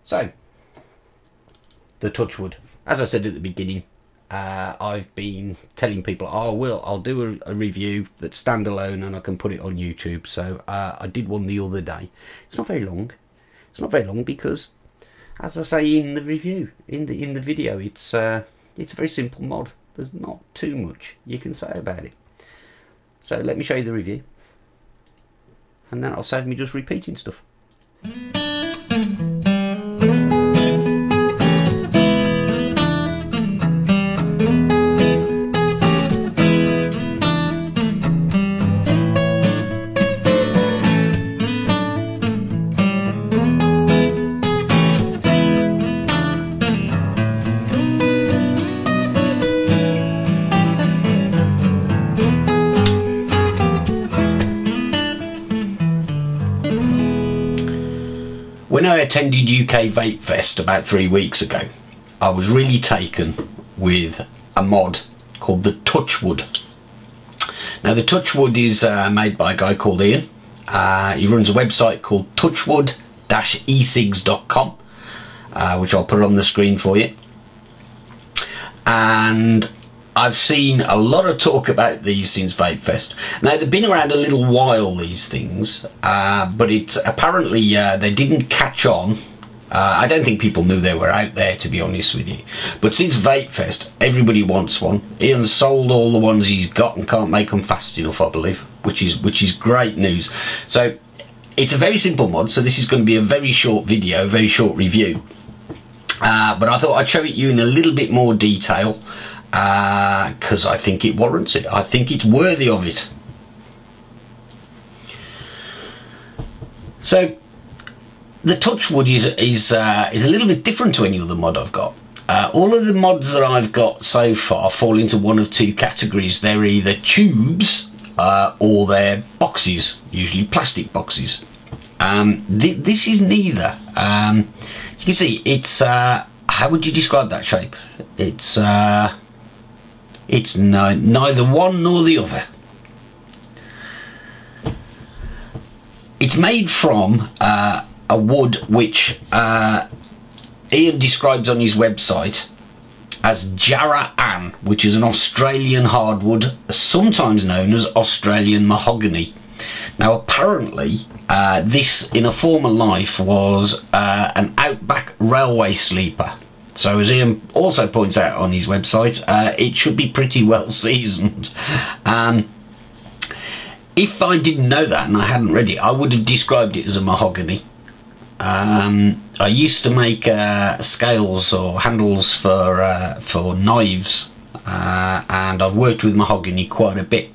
So, the Touchwood. As I said at the beginning, I've been telling people, I'll do a review that's standalone and I can put it on YouTube. So I did one the other day. It's not very long. It's not very long because, as I say in the review, in the video, it's a very simple mod. There's not too much you can say about it. So let me show you the review, and then it'll save me just repeating stuff. When I attended UK Vape Fest about 3 weeks ago, I was really taken with a mod called the Touchwood. Now the Touchwood is made by a guy called Ian. He runs a website called touchwood-ecigs.com, which I'll put on the screen for you. And I've seen a lot of talk about these since Vape Fest. Now they've been around a little while, these things, but it's apparently they didn't catch on. I don't think people knew they were out there, to be honest with you. But since Vape Fest, everybody wants one. Ian's sold all the ones he's got and can't make them fast enough, I believe, which is great news. So it's a very simple mod. So this is going to be a very short video, very short review. But I thought I'd show it you in a little bit more detail, because I think it warrants it. I think it's worthy of it. So the Touchwood is a little bit different to any other mod I've got. All of the mods that I've got so far fall into one of two categories. They're either tubes or they're boxes, usually plastic boxes. This is neither. You can see it's how would you describe that shape? It's neither one nor the other. It's made from a wood which Ian describes on his website as Jarrah Ann, which is an Australian hardwood, sometimes known as Australian mahogany. Now apparently this in a former life was an outback railway sleeper. So as Ian also points out on his website, it should be pretty well seasoned. If I didn't know that and I hadn't read it, I would have described it as a mahogany. I used to make scales or handles for knives, and I've worked with mahogany quite a bit,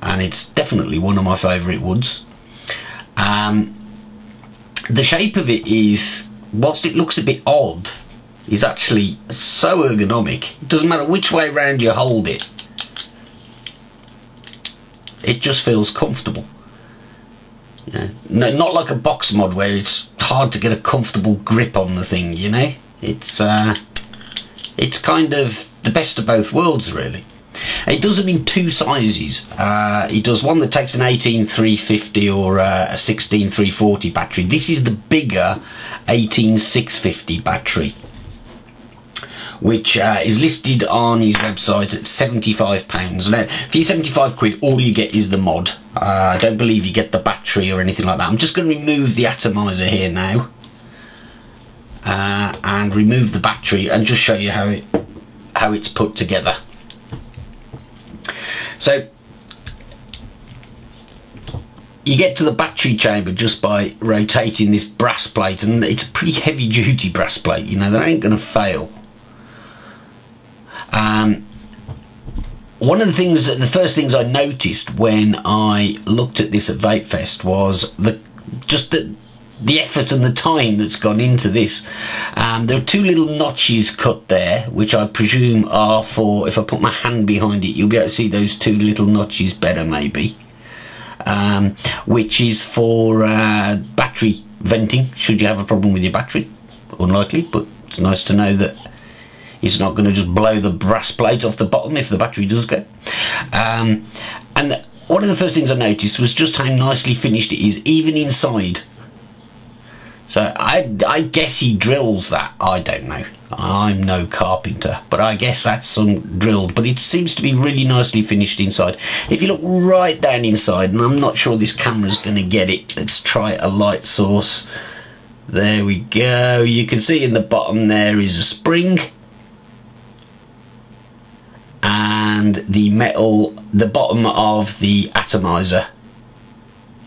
and it's definitely one of my favourite woods. The shape of it is, whilst it looks a bit odd, is actually so ergonomic. It doesn't matter which way around you hold it, it just feels comfortable. You know, no, not like a box mod where it's hard to get a comfortable grip on the thing. You know, it's kind of the best of both worlds, really. It does them in two sizes. It does one that takes an 18350 or a 16340 battery. This is the bigger 18650 battery, which is listed on his website at £75. Now, for your 75 quid, all you get is the mod. I don't believe you get the battery or anything like that. I'm just going to remove the atomizer here now, and remove the battery and just show you how it's put together. So you get to the battery chamber just by rotating this brass plate, and it's a pretty heavy duty brass plate, you know, that ain't going to fail. One of the first things I noticed when I looked at this at Vape Fest was the effort and the time that's gone into this. There are two little notches cut there, which I presume are for, if I put my hand behind it, you'll be able to see those two little notches better maybe, which is for battery venting, should you have a problem with your battery. Unlikely, but it's nice to know that it's not going to just blow the brass plate off the bottom if the battery does go. And one of the first things I noticed was just how nicely finished it is, even inside. So I guess he drills that. I don't know. I'm no carpenter, but I guess that's some drilled. But it seems to be really nicely finished inside. If you look right down inside, and I'm not sure this camera's going to get it. Let's try a light source. There we go. You can see in the bottom there is a spring. And the metal, the bottom of the atomizer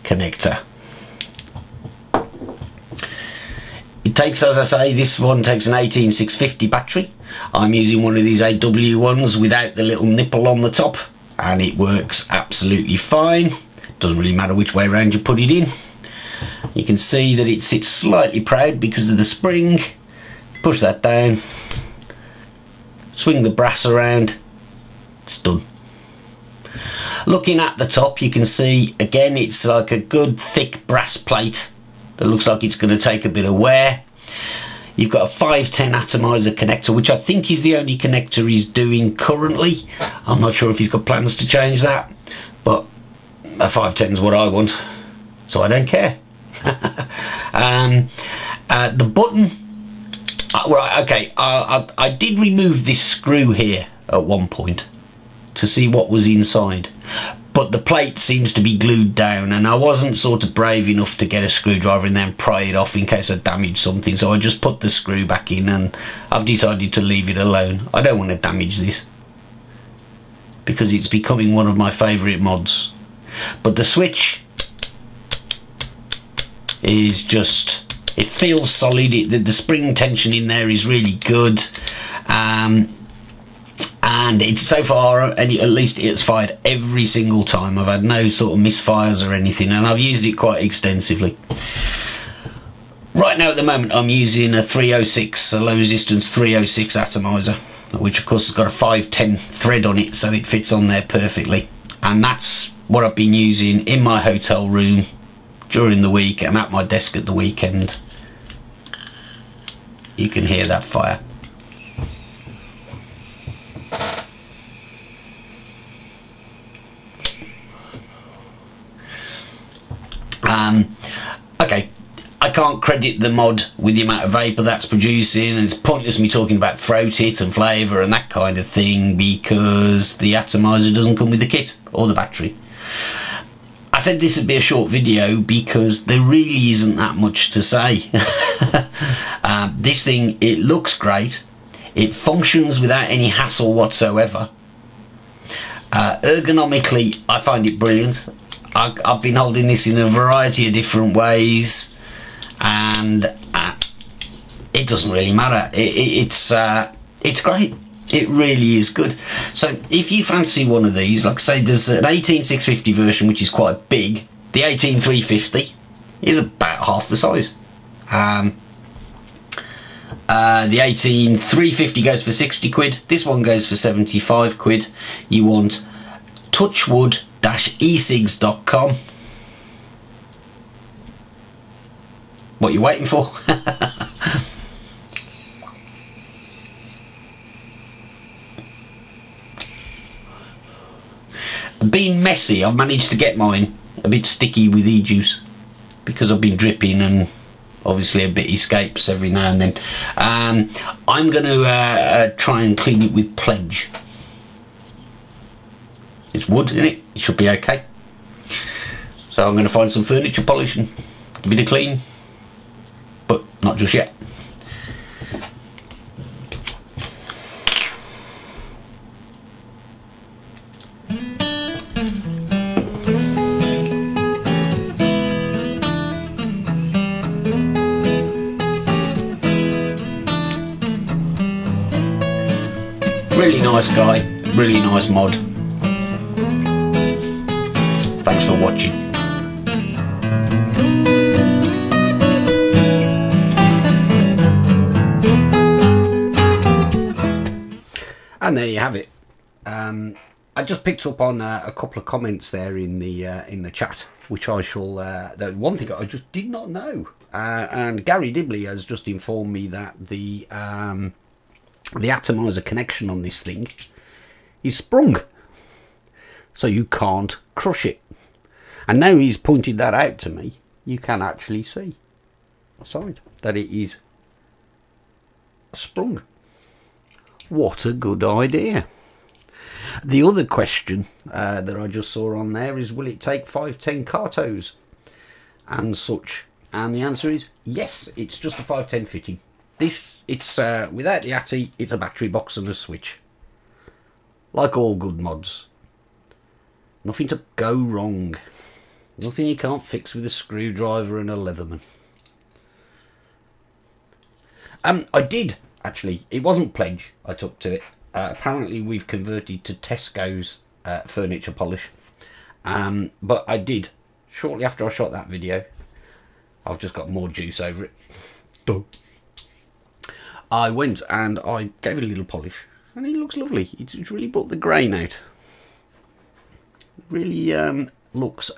connector. It takes, as I say, this one takes an 18650 battery. I'm using one of these AW ones without the little nipple on the top, and it works absolutely fine. Doesn't really matter which way around you put it in. You can see that it sits slightly proud because of the spring. Push that down, swing the brass around, it's done. Looking at the top, you can see again it's like a good thick brass plate that looks like it's going to take a bit of wear. You've got a 510 atomizer connector, which I think is the only connector he's doing currently. I'm not sure if he's got plans to change that, but a 510 is what I want, so I don't care. The button, right, okay, I did remove this screw here at one point to see what was inside, but the plate seems to be glued down, and I wasn't sort of brave enough to get a screwdriver and then pry it off in case I damaged something, so I just put the screw back in, and I've decided to leave it alone. I don't want to damage this because it's becoming one of my favourite mods. But the switch is just, it feels solid. The spring tension in there is really good, and it's so far, and at least it's fired every single time. I've had no sort of misfires or anything, and I've used it quite extensively. Right now at the moment I'm using a 306, a low resistance 306 atomizer, which of course has got a 510 thread on it, so it fits on there perfectly, and that's what I've been using in my hotel room during the week and at my desk at the weekend. You can hear that fire. Okay, I can't credit the mod with the amount of vapour that's producing, and it's pointless me talking about throat hit and flavour and that kind of thing because the atomizer doesn't come with the kit or the battery. I said this would be a short video because there really isn't that much to say. This thing, it looks great, it functions without any hassle whatsoever. Ergonomically, I find it brilliant. I've been holding this in a variety of different ways, and it doesn't really matter. It's great. It really is good. So if you fancy one of these, like I say, there's an 18650 version which is quite big. The 18350 is about half the size. The 18350 goes for 60 quid. This one goes for 75 quid. You want touchwood-esigs.com. What you waiting for? Being messy, I've managed to get mine a bit sticky with e-juice because I've been dripping, and obviously a bit escapes every now and then. I'm going to try and clean it with Pledge. It's wood, isn't it? It should be okay. So I'm going to find some furniture polish and give it a clean, but not just yet. Really nice guy, really nice mod. Thanks for watching. And there you have it. I just picked up on a couple of comments there in the chat, which I shall. The one thing I just did not know, and Gary Dibley has just informed me that the atomizer connection on this thing is sprung, so you can't crush it. And now he's pointed that out to me, you can actually see. aside, that it is sprung. What a good idea. The other question that I just saw on there is, will it take 510 cartos and such? And the answer is yes, it's just a 510 fitting. It's without the ATI, it's a battery box and a switch. Like all good mods. Nothing to go wrong. Nothing you can't fix with a screwdriver and a Leatherman. I did, actually. It wasn't pledge I took to it. Apparently we've converted to Tesco's furniture polish. But I did. Shortly after I shot that video. I've just got more juice over it. Duh. I went and I gave it a little polish. And it looks lovely. It's really brought the grain out. Really looks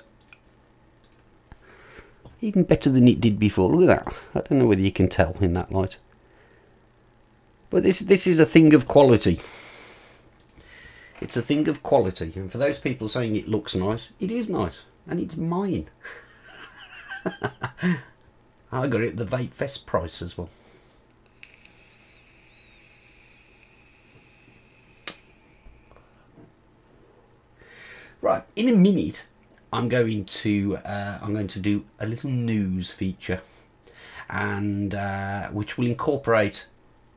even better than it did before. Look at that. I don't know whether you can tell in that light. But this is a thing of quality. It's a thing of quality. And for those people saying it looks nice, it is nice. And it's mine. I got it at the Vape Fest price as well. Right, in a minute, I'm going to do a little news feature, and which will incorporate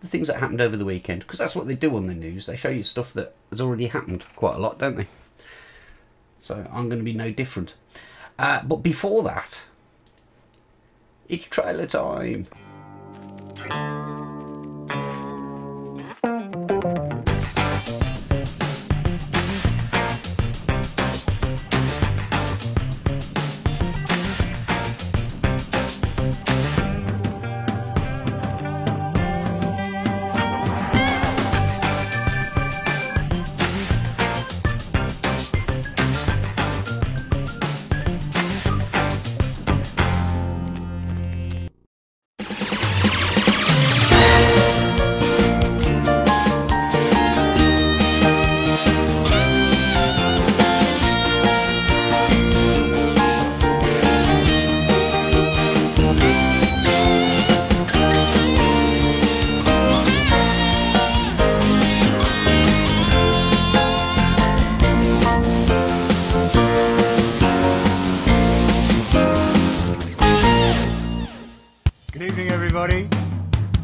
the things that happened over the weekend, because that's what they do on the news. They show you stuff that has already happened quite a lot, don't they? So I'm going to be no different. But before that, it's trailer time.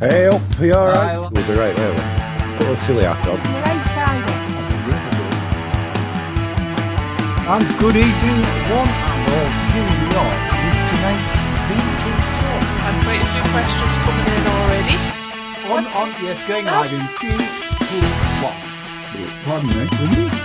Hey up, are you alright? We'll be right there. Put a silly hat on. You're outside. That's a yes, I And good evening, one and all, here we are with tonight's VT Talk. And quite a few questions coming in already. Yes, going live in 3, 2, 1. Pardon me, please.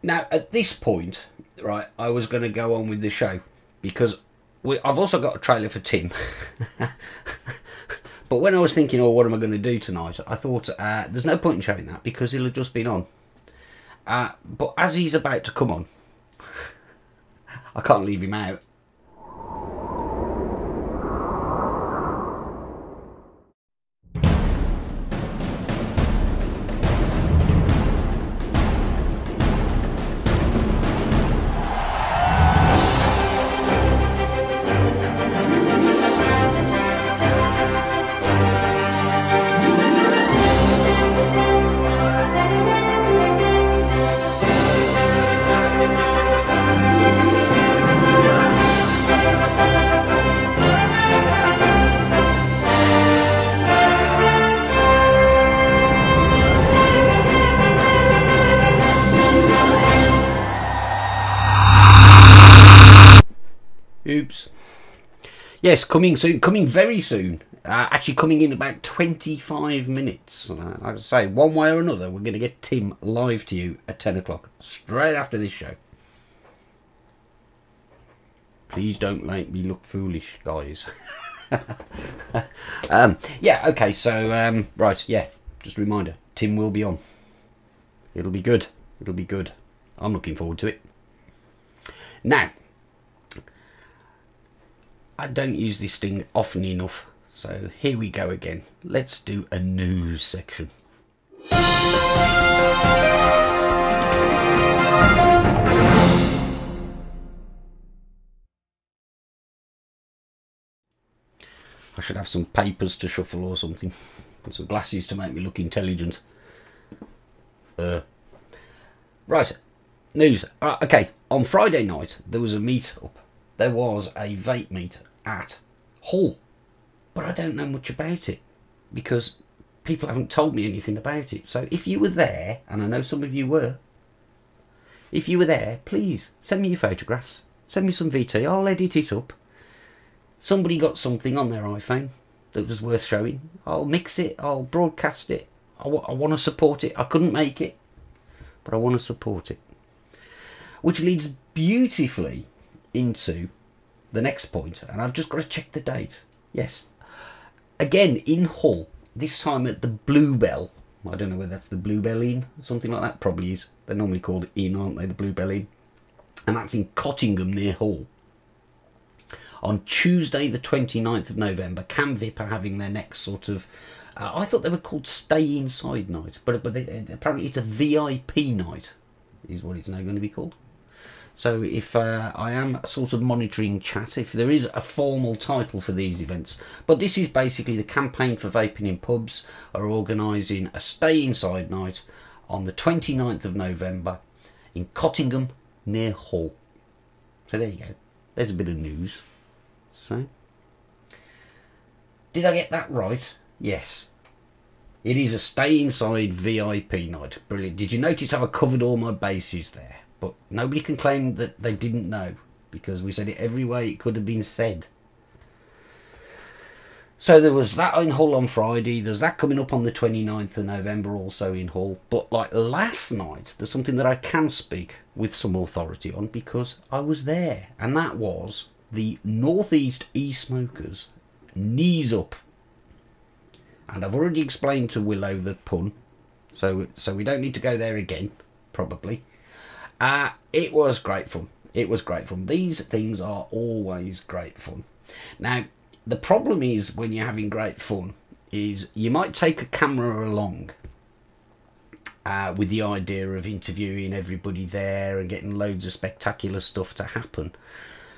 Now, at this point, right, I was going to go on with the show because I've also got a trailer for Tim. But when I was thinking, oh, what am I going to do tonight? I thought, there's no point in showing that because he'll have just been on. But as he's about to come on, I can't leave him out. Yes, coming soon, coming very soon. Actually coming in about 25 minutes. Like I say, one way or another, we're going to get Tim live to you at 10 o'clock, straight after this show. Please don't make me look foolish, guys. Yeah, okay, so, right, yeah, just a reminder, Tim will be on. It'll be good. It'll be good. I'm looking forward to it. Now, I don't use this thing often enough, so here we go again. Let's do a news section. I should have some papers to shuffle or something, and some glasses to make me look intelligent. Right, news. Okay, on Friday night there was a meet-up. There was a vape meet at Hull, but I don't know much about it because people haven't told me anything about it. So if you were there, and I know some of you were, if you were there, please send me your photographs. Send me some VT. I'll edit it up. Somebody got something on their iPhone that was worth showing. I'll mix it. I'll broadcast it. I want to support it. I couldn't make it, but I want to support it. Which leads beautifully into the next point, and I've just got to check the date. Yes, again in Hull, this time at the Bluebell. I don't know whether that's the Bluebell Inn, something like that. Probably is. They're normally called Inn, aren't they? The Bluebell Inn, and that's in Cottingham near Hull. On Tuesday the 29th of November, Cam Vip are having their next sort of, I thought they were called Stay Inside night, but apparently it's a VIP night, is what it's now going to be called. So if I am sort of monitoring chat, if there is a formal title for these events, but this is basically the Campaign for Vaping in Pubs are organising a Stay Inside night on the 29th of November in Cottingham near Hull. So there you go. There's a bit of news. So, did I get that right? Yes. It is a Stay Inside VIP night. Brilliant. Did you notice how I covered all my bases there? But nobody can claim that they didn't know, because we said it every way it could have been said. So there was that in Hull on Friday. There's that coming up on the 29th of November also in Hull. But like last night, there's something that I can speak with some authority on because I was there. And that was the North East e-smokers Knees Up. And I've already explained to Willow the pun, so we don't need to go there again, probably. It was great fun. It was great fun. These things are always great fun. Now, the problem is when you're having great fun is you might take a camera along with the idea of interviewing everybody there and getting loads of spectacular stuff to happen.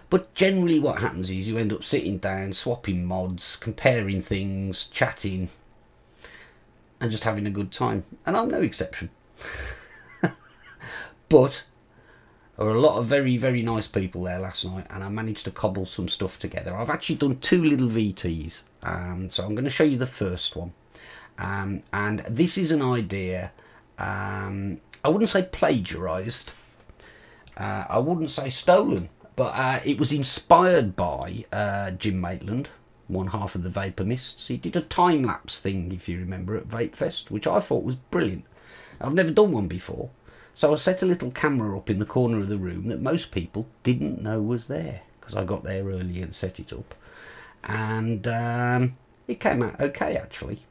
But generally what happens is you end up sitting down, swapping mods, comparing things, chatting, and just having a good time. And I'm no exception. But there were a lot of very, very nice people there last night, and I managed to cobble some stuff together. I've actually done 2 little VTs, so I'm going to show you the first one. And this is an idea, I wouldn't say plagiarised, I wouldn't say stolen, but it was inspired by Jim Maitland, one half of the Vapormists. He did a time-lapse thing, if you remember, at Vape Fest, which I thought was brilliant. I've never done one before. So I set a little camera up in the corner of the room that most people didn't know was there, because I got there early and set it up. And it came out okay, actually.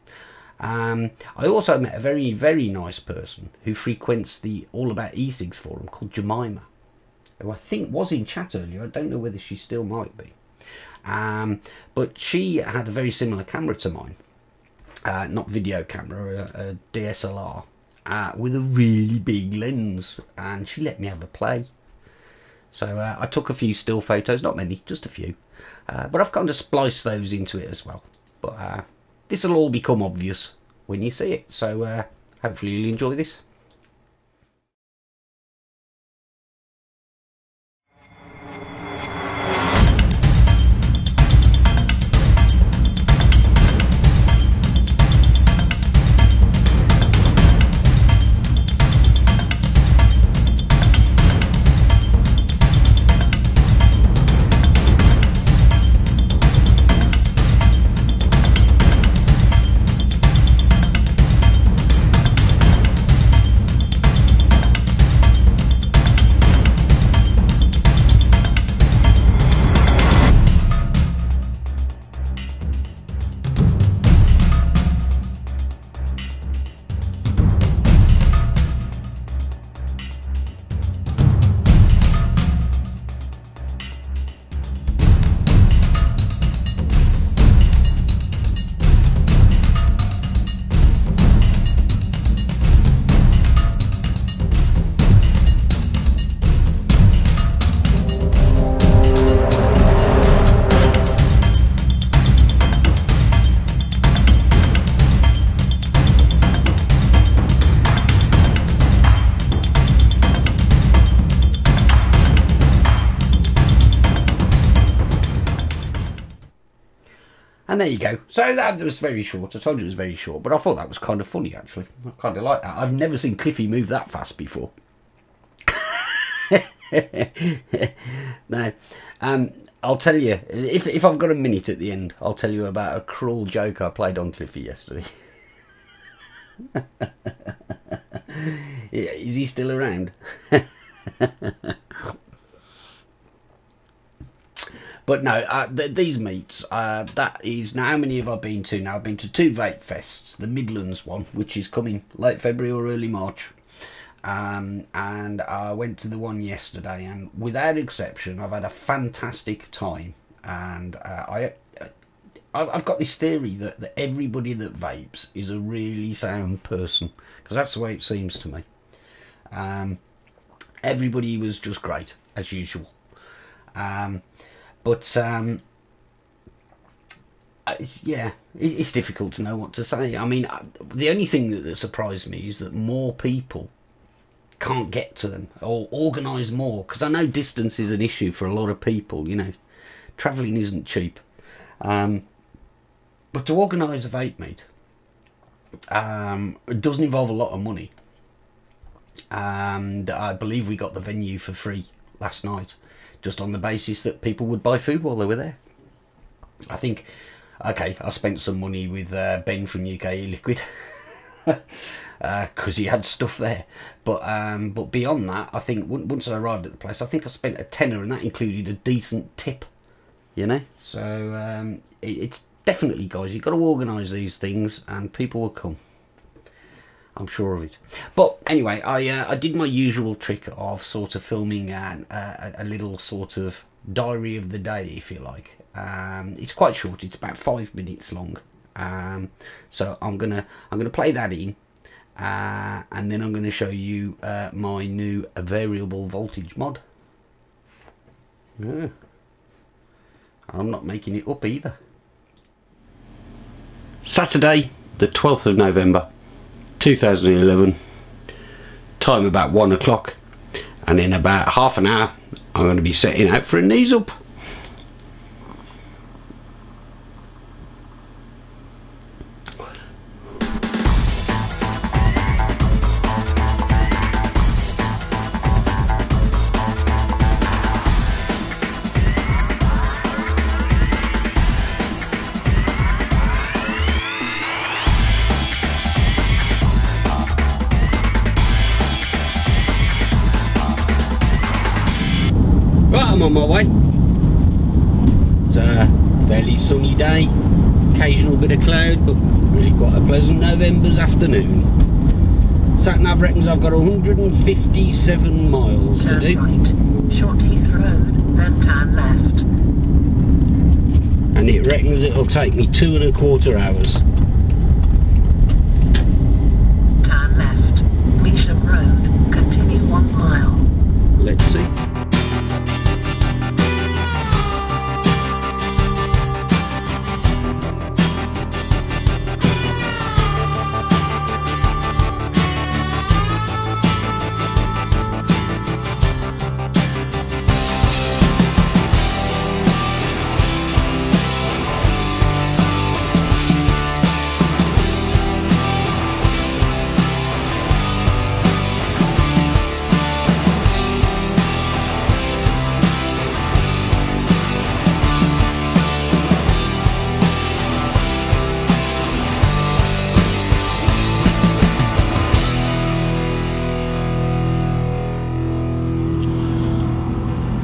I also met a very, very nice person who frequents the All About E-Cigs forum called Jemima, who I think was in chat earlier. I don't know whether she still might be. But she had a very similar camera to mine. Not video camera, a DSLR. With a really big lens, and she let me have a play. So I took a few still photos, not many, just a few, but I've kind of spliced those into it as well. But this will all become obvious when you see it, so hopefully you'll enjoy this. And there you go. So that was very short. I told you it was very short, but I thought that was kind of funny, actually. I kind of like that. I've never seen Cliffy move that fast before. No. I'll tell you, if I've got a minute at the end, I'll tell you about a cruel joke I played on Cliffy yesterday. Is he still around? But no, these meets, that is, now how many have I been to now? I've been to 2 vape fests, the Midlands one, which is coming late February or early March. And I went to the one yesterday, and without exception, I've had a fantastic time. And I've got this theory that everybody that vapes is a really sound person, because that's the way it seems to me. Everybody was just great, as usual. Yeah, it's difficult to know what to say. I mean, the only thing that surprised me is that more people can't get to them or organise more, because I know distance is an issue for a lot of people, you know. Travelling isn't cheap. But to organise a vape meet, it doesn't involve a lot of money. And I believe we got the venue for free last night, just on the basis that people would buy food while they were there. I think, okay, I spent some money with Ben from UK Liquid, because he had stuff there. But beyond that, I think once I arrived at the place, I think I spent a tenner, and that included a decent tip, you know. So it's definitely, guys, you've got to organise these things, and people will come. I'm sure of it. But anyway, I did my usual trick of sort of filming a little sort of diary of the day, if you like. It's quite short. It's about 5 minutes long. So I'm gonna play that in, and then I'm gonna show you my new variable voltage mod. Yeah. I'm not making it up either. Saturday, the 12th of November. 2011, time about 1 o'clock, and in about half an hour I'm going to be setting out for a knees up. I'm on my way. It's a fairly sunny day, occasional bit of cloud, but really quite a pleasant November's afternoon. Sat-nav reckons I've got 157 miles to do. Right, short Heath Road, then turn left. And it reckons it'll take me 2¼ hours. Turn left, Measham Road, continue 1 mile. Let's see.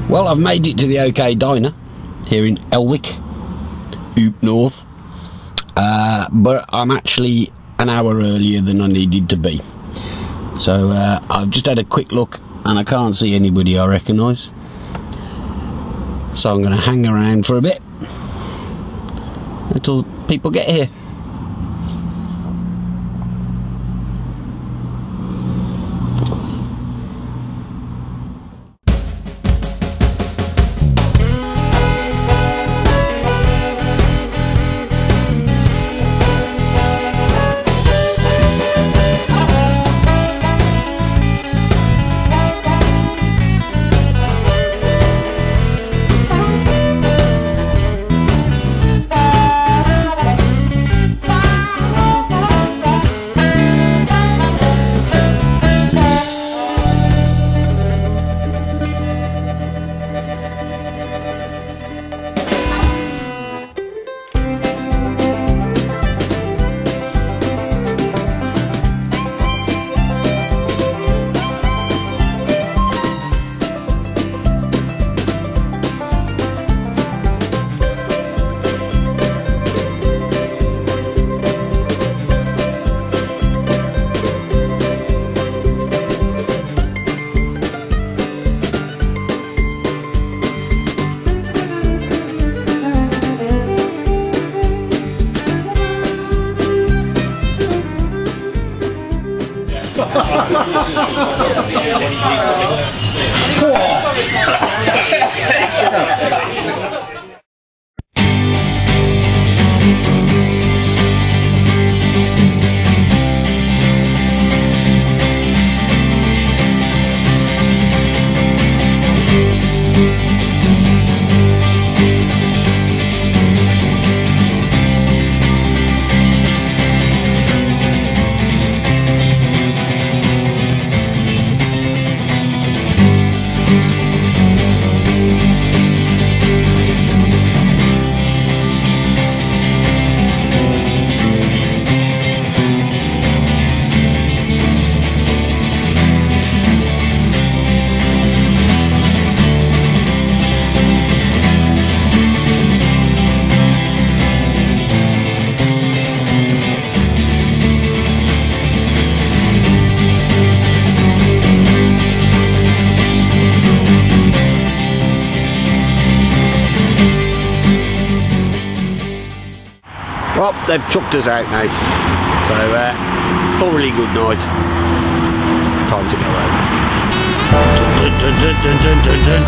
Well, I've made it to the OK Diner here in Elwick, Oop North, but I'm actually an hour earlier than I needed to be. So I've just had a quick look and I can't see anybody I recognise. So I'm going to hang around for a bit until people get here. Well, they've chucked us out now, so thoroughly good night. Time to go home. Dun, dun, dun, dun, dun, dun.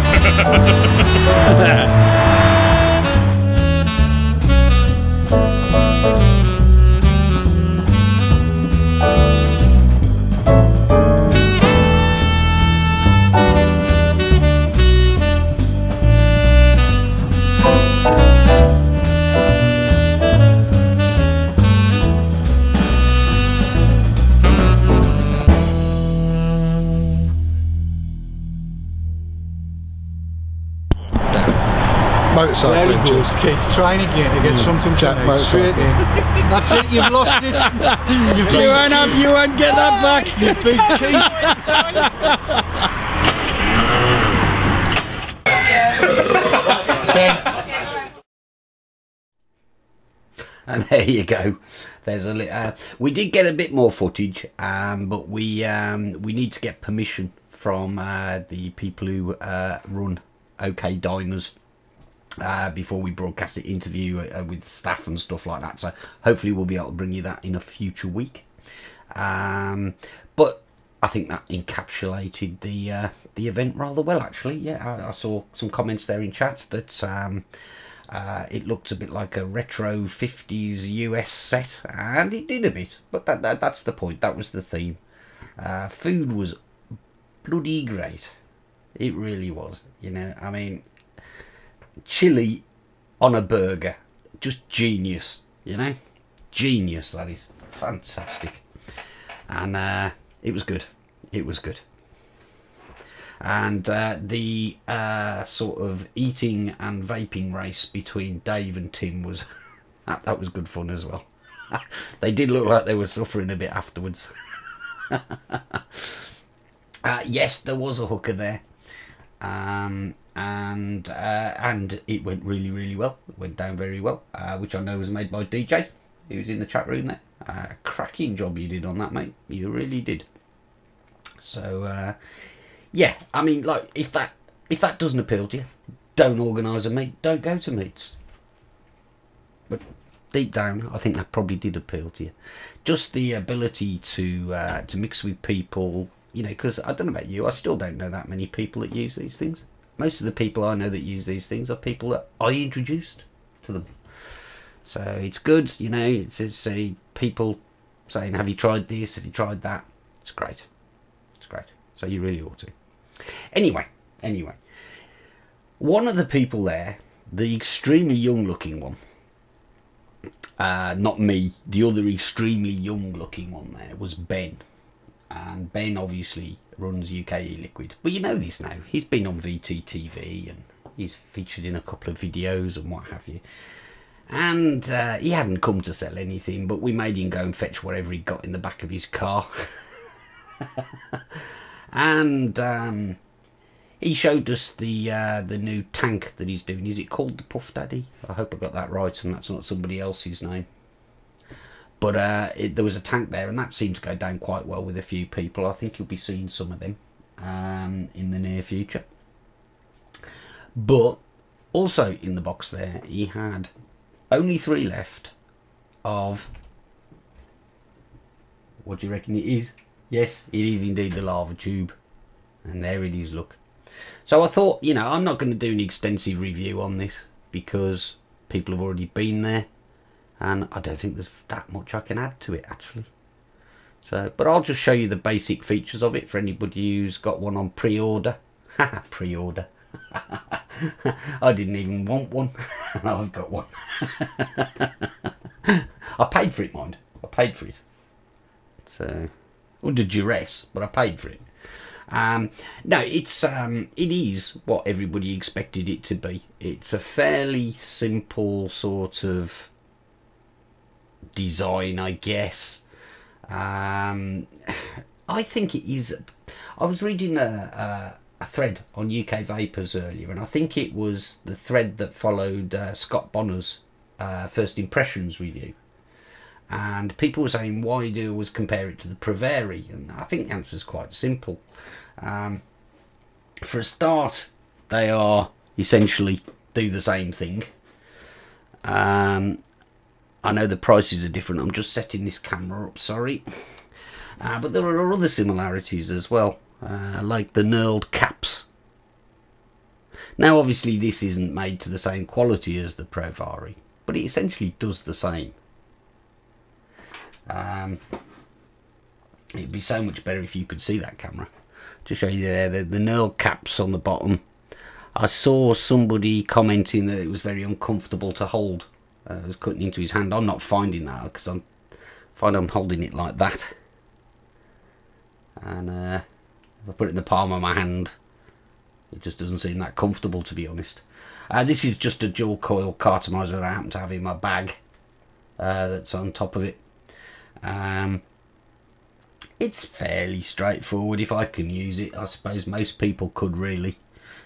Motorcycle There he engine. goes, Keith, trying again to get something Jack from motorcycle. straight in. That's it, you've lost it. You've beat You won't get that back. You've beat Keith. And there you go. There's a we did get a bit more footage, but we need to get permission from the people who run OK Diners before we broadcast the interview with staff and stuff like that. So hopefully we'll be able to bring you that in a future week. But I think that encapsulated the event rather well, actually. Yeah, I saw some comments there in chat that it looked a bit like a retro 50s US set, and it did a bit, but that's the point. That was the theme. Food was bloody great. It really was, you know. I mean, chili on a burger, just genius, you know. Genius, that is. Fantastic. And it was good. It was good. And the sort of eating and vaping race between Dave and Tim was that was good fun as well. They did look like they were suffering a bit afterwards. Yes, there was a hooker there, and it went really well. It went down very well, which I know was made by DJ, who was in the chat room there. Cracking job you did on that, mate. You really did. So. Yeah, I mean, like, if that doesn't appeal to you, don't organise a meet, don't go to meets. But deep down, I think that probably did appeal to you. Just the ability to mix with people, you know, because I don't know about you, I still don't know that many people that use these things. Most of the people I know that use these things are people that I introduced to them. So it's good, you know, it's people saying, have you tried this, have you tried that? It's great. It's great. So you really ought to. Anyway, one of the people there, the extremely young looking one, not me, the other extremely young looking one there was Ben. And Ben obviously runs UK E-Liquid. But you know this now, he's been on VTTV and he's featured in a couple of videos and what have you. And he hadn't come to sell anything, but we made him go and fetch whatever he got in the back of his car. And he showed us the new tank that he's doing. Is it called the Puff Daddy? I hope I got that right and that's not somebody else's name. But there was a tank there, and that seemed to go down quite well with a few people. I think you'll be seeing some of them in the near future. But also in the box there, he had only 3 left of... What do you reckon it is? Yes, it is indeed the lava tube. And there it is, look. So I thought, you know, I'm not going to do an extensive review on this because people have already been there. And I don't think there's that much I can add to it, actually. So, but I'll just show you the basic features of it for anybody who's got one on pre-order. Pre-order. I didn't even want one. And I've got one. I paid for it, mind. I paid for it. So, under duress, but I paid for it. No, it is what everybody expected it to be. It's a fairly simple sort of design, I guess. I think it is. I was reading a thread on UK Vapors earlier, and I think it was the thread that followed Scott Bonner's first impressions review. And people were saying, why do you always compare it to the Preveri? And I think the answer is quite simple. For a start, they are essentially do the same thing. I know the prices are different. I'm just setting this camera up, sorry. But there are other similarities as well, like the knurled caps. Now, obviously, this isn't made to the same quality as the Preveri, but it essentially does the same. It'd be so much better if you could see that camera. To show you there, the knurled caps on the bottom. I saw somebody commenting that it was very uncomfortable to hold. It was cutting into his hand. I'm not finding that because I'm holding it like that. And if I put it in the palm of my hand, it just doesn't seem that comfortable, to be honest. This is just a dual coil cartomizer that I happen to have in my bag. That's on top of it. It's fairly straightforward. If I can use it, I suppose most people could really.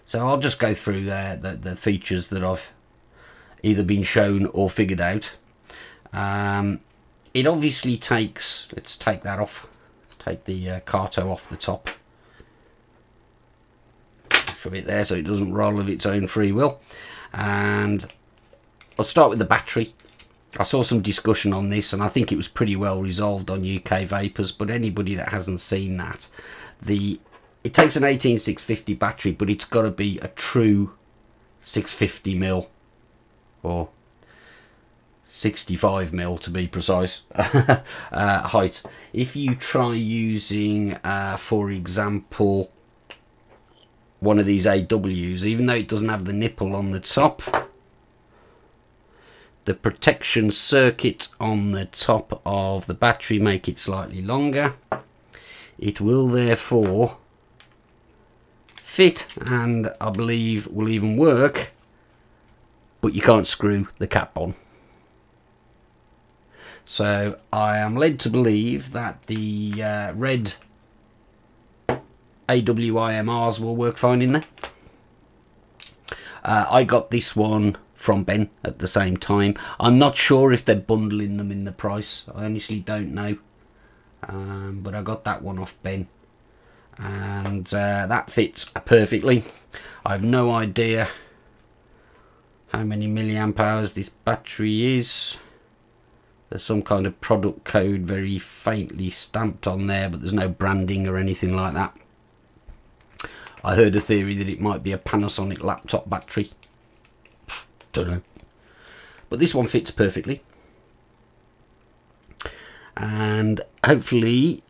So I'll just go through the features that I've either been shown or figured out. It obviously takes, let's take that off, take the carto off the top. Shove it there so it doesn't roll of its own free will. And I'll start with the battery. I saw some discussion on this, and I think it was pretty well resolved on UK Vapors, but anybody that hasn't seen that, it takes an 18650 battery, but it's got to be a true 650mm or 65mm to be precise height. If you try using for example one of these AWs, even though it doesn't have the nipple on the top, the protection circuit on the top of the battery make it slightly longer. It will therefore fit, and I believe will even work, but you can't screw the cap on. So I am led to believe that the red AWIMRs will work fine in there. I got this one from Ben at the same time. I'm not sure if they're bundling them in the price. I honestly don't know. But I got that one off Ben. And that fits perfectly. I have no idea how many milliamp hours this battery is. There's some kind of product code very faintly stamped on there, but there's no branding or anything like that. I heard a theory that it might be a Panasonic laptop battery. Don't know. But this one fits perfectly. And hopefully,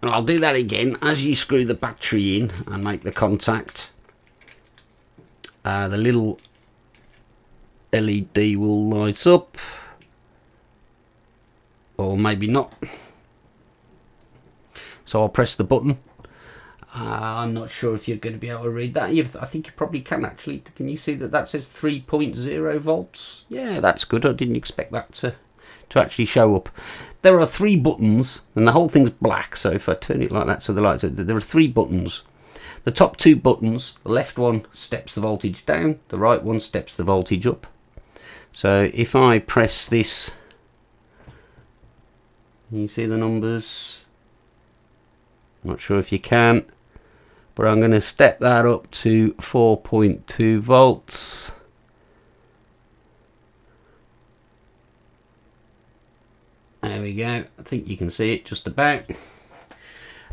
and I'll do that again, as you screw the battery in and make the contact, the little LED will light up. Or maybe not. So I'll press the button. I'm not sure if you're going to be able to read that. I think you probably can actually. Can you see that says 3.0 volts? Yeah, that's good. I didn't expect that to actually show up. There are 3 buttons, and the whole thing's black. So if I turn it like that, so the lights, there are 3 buttons. The top 2 buttons, the left one steps the voltage down, the right one steps the voltage up. So if I press this, you see the numbers? Not sure if you can, but I'm going to step that up to 4.2 volts. There we go. I think you can see it just about.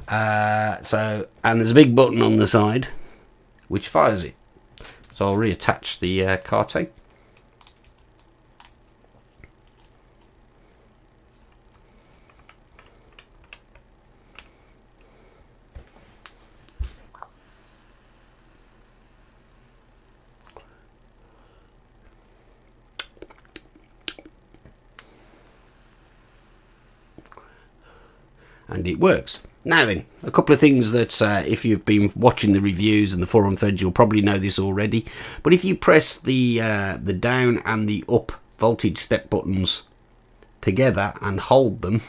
And there's a big button on the side which fires it. So I'll reattach the cartane. And it works. Now then, a couple of things that if you've been watching the reviews and the forum threads, you'll probably know this already. But if you press the down and the up voltage step buttons together and hold them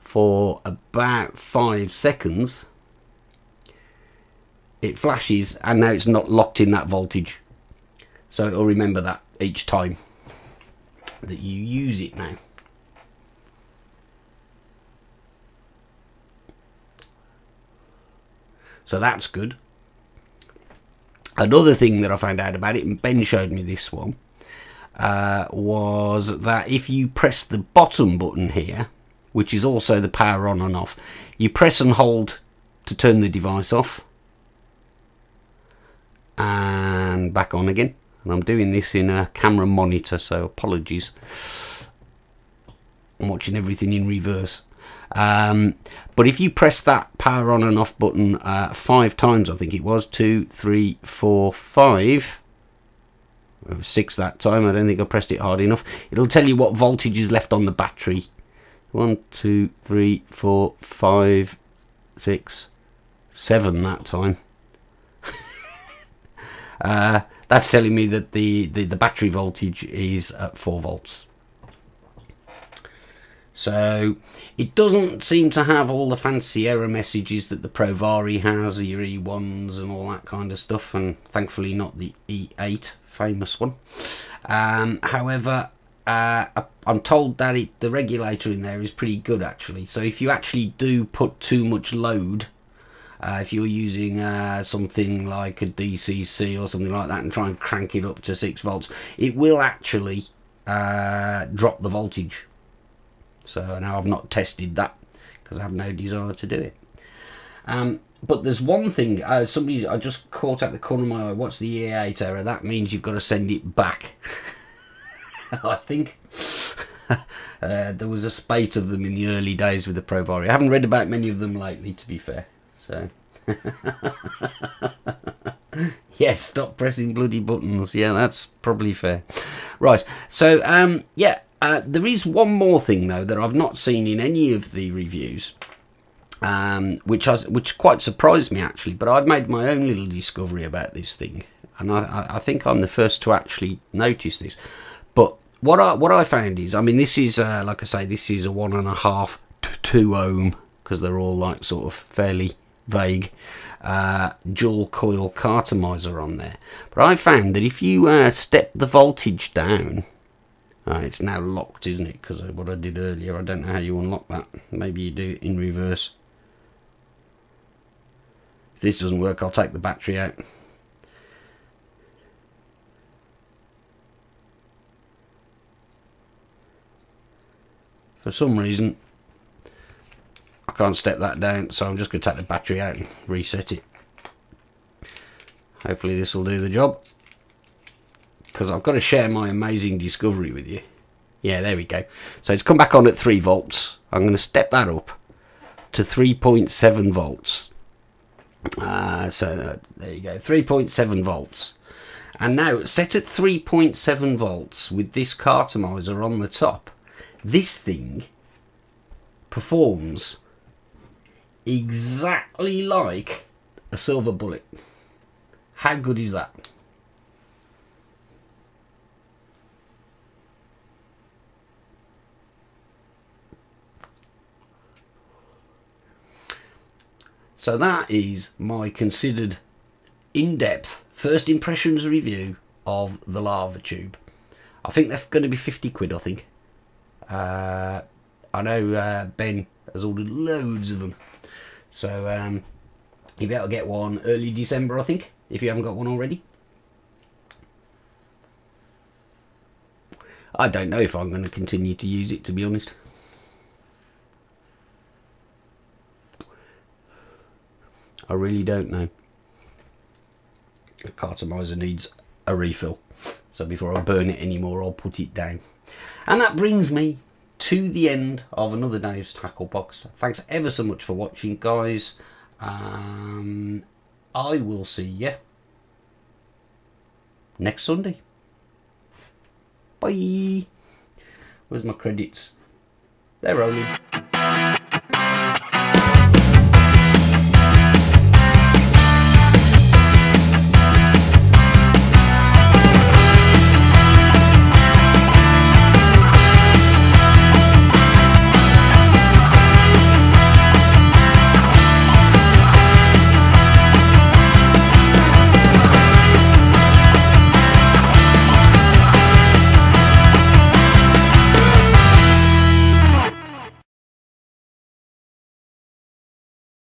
for about 5 seconds, it flashes, and now it's not locked in that voltage. So it'll remember that each time that you use it now. So that's good. Another thing that I found out about it, and Ben showed me this one, was that if you press the bottom button here, which is also the power on and off, you press and hold to turn the device off and back on again. And I'm doing this in a camera monitor, so apologies. I'm watching everything in reverse. But if you press that power on and off button 5 times, I think it was 2, 3, 4, 5, 6 that time. I don't think I pressed it hard enough. It'll tell you what voltage is left on the battery. 1, 2, 3, 4, 5, 6, 7 that time. That's telling me that the battery voltage is at 4 volts. So it doesn't seem to have all the fancy error messages that the Provari has, your E1s and all that kind of stuff, and thankfully not the E8 famous one. However, I'm told that the regulator in there is pretty good actually. So if you actually do put too much load, if you're using something like a DCC or something like that and try and crank it up to 6 volts, it will actually drop the voltage. So now I've not tested that because I have no desire to do it. But there's one thing, I just caught out the corner of my eye. What's the E8 error? That means you've got to send it back. I think there was a spate of them in the early days with the Provari. I haven't read about many of them lately, to be fair. So yes, stop pressing bloody buttons. Yeah, that's probably fair. Right. So yeah. There is one more thing though that I've not seen in any of the reviews, which quite surprised me actually. But I've made my own little discovery about this thing, and I think I'm the first to actually notice this. But what I found is, I mean, this is like I say, this is a 1.5 to 2 ohm, because they're all like sort of fairly vague dual coil cartomizer on there. But I found that if you step the voltage down. It's now locked, isn't it? Because of what I did earlier. I don't know how you unlock that. Maybe you do it in reverse. If this doesn't work, I'll take the battery out. For some reason, I can't step that down, so I'm just going to take the battery out and reset it. Hopefully this will do the job, because I've got to share my amazing discovery with you. Yeah, there we go. So it's come back on at 3 volts. I'm going to step that up to 3.7 volts. So there you go, 3.7 volts. And now set at 3.7 volts with this cartomizer on the top. This thing performs exactly like a silver bullet. How good is that? So that is my considered in-depth first impressions review of the lava tube. I think they're going to be 50 quid, I think. I know Ben has ordered loads of them. So you better get one early December, I think, if you haven't got one already. I don't know if I'm going to continue to use it, to be honest. I really don't know. The cartomizer needs a refill. So before I burn it anymore, I'll put it down. And that brings me to the end of another Dave's Tackle Box. Thanks ever so much for watching, guys. I will see you next Sunday. Bye. Where's my credits? They're rolling.